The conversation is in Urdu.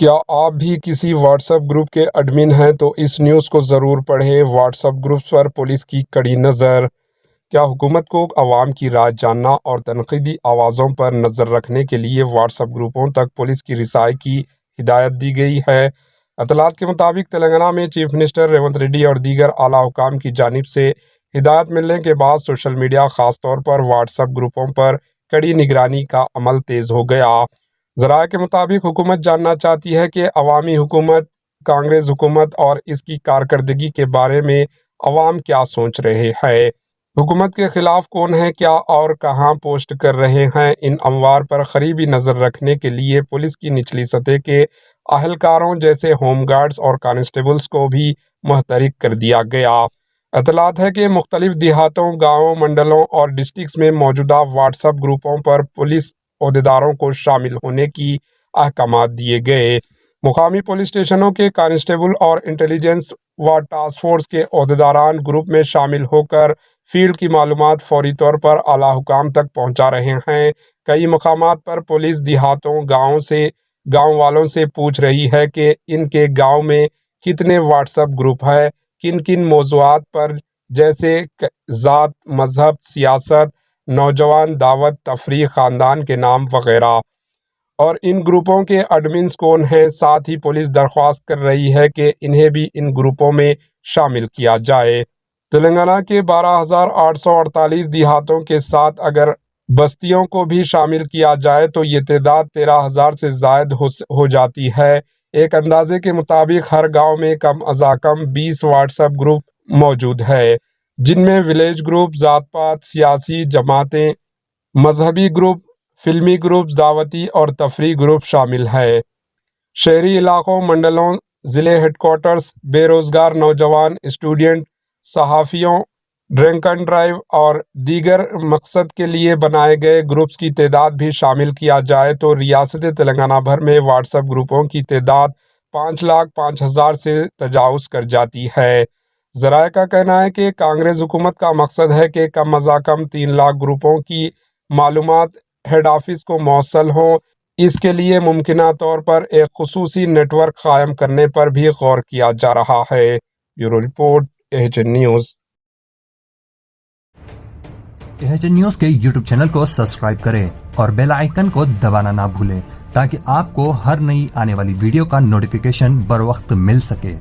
کیا آپ بھی کسی واٹس ایپ گروپ کے ایڈمن ہیں تو اس نیوز کو ضرور پڑھیں۔ واٹس ایپ گروپس پر پولیس کی کڑی نظر۔ کیا حکومت کو عوام کی رائے جاننا اور تنقیدی آوازوں پر نظر رکھنے کے لیے واٹس ایپ گروپوں تک پولیس کی رسائی کی ہدایت دی گئی ہے؟ اطلاعات کے مطابق تلنگانہ میں چیف منسٹر ریونت ریڈی اور دیگر اعلیٰ حکام کی جانب سے ہدایت ملنے کے بعد سوشل میڈیا خاص طور پر واٹس ایپ گروپوں پر کڑی نگرانی کا عمل تیز ہو گیا۔ ذرائع کے مطابق حکومت جاننا چاہتی ہے کہ عوامی حکومت، کانگریس حکومت اور اس کی کارکردگی کے بارے میں عوام کیا سوچ رہے ہیں۔ حکومت کے خلاف کون ہے، کیا اور کہاں پوسٹ کر رہے ہیں۔ ان امور پر قریبی نظر رکھنے کے لیے پولیس کی نچلی سطح کے اہلکاروں جیسے ہوم گارڈز اور کانسٹیبلز کو بھی متحرک کر دیا گیا۔ اطلاعات ہے کہ مختلف دیہاتوں، گاؤں، منڈلوں اور ڈسٹرکٹس میں موجودہ واٹس ایپ گروپوں پر پولیس عہدیداروں کو شامل ہونے کی احکامات دیے گئے۔ مقامی پولیس اسٹیشنوں کے کانسٹیبل اور انٹیلیجنس و ٹاسک فورس کے عہدیداران گروپ میں شامل ہو کر فیلڈ کی معلومات فوری طور پر اعلیٰ حکام تک پہنچا رہے ہیں۔ کئی مقامات پر پولیس دیہاتوں، گاؤں والوں سے پوچھ رہی ہے کہ ان کے گاؤں میں کتنے واٹس ایپ گروپ ہیں، کن کن موضوعات پر، جیسے ذات، مذہب، سیاست، نوجوان، دعوت، تفریح، خاندان کے نام وغیرہ، اور ان گروپوں کے ایڈمنز کون ہیں۔ ساتھ ہی پولیس درخواست کر رہی ہے کہ انہیں بھی ان گروپوں میں شامل کیا جائے۔ تلنگانہ کے 12,848 دیہاتوں کے ساتھ اگر بستیوں کو بھی شامل کیا جائے تو یہ تعداد 13,000 سے زائد ہو جاتی ہے۔ ایک اندازے کے مطابق ہر گاؤں میں کم از کم 20 واٹس ایپ گروپ موجود ہے، جن میں ولیج گروپ، ذات پات، سیاسی جماعتیں، مذہبی گروپ، فلمی گروپ، دعوتی اور تفریح گروپ شامل ہے۔ شہری علاقوں، منڈلوں، ضلع ہیڈ کوارٹرز، بے روزگار نوجوان، اسٹوڈنٹ، صحافیوں، ڈرنک اینڈ ڈرائیو اور دیگر مقصد کے لیے بنائے گئے گروپس کی تعداد بھی شامل کیا جائے تو ریاست تلنگانہ بھر میں واٹس ایپ گروپوں کی تعداد 5,05,000 سے تجاوز کر جاتی ہے۔ ذرائع کا کہنا ہے کہ کانگریس حکومت کا مقصد ہے کہ کم از کم 3 لاکھ گروپوں کی معلومات ہیڈ آفس کو موصول ہوں۔ اس کے لیے ممکنہ طور پر ایک خصوصی نیٹ ورک قائم کرنے پر بھی غور کیا جا رہا ہے۔ Bureau report, AHN news. AHN news کے یوٹیوب چینل کو سبسکرائب کریں اور بیل آئیکن کو دبانا نہ بھولیں تاکہ آپ کو ہر نئی آنے والی ویڈیو کا نوٹیفیکیشن بر وقت مل سکے۔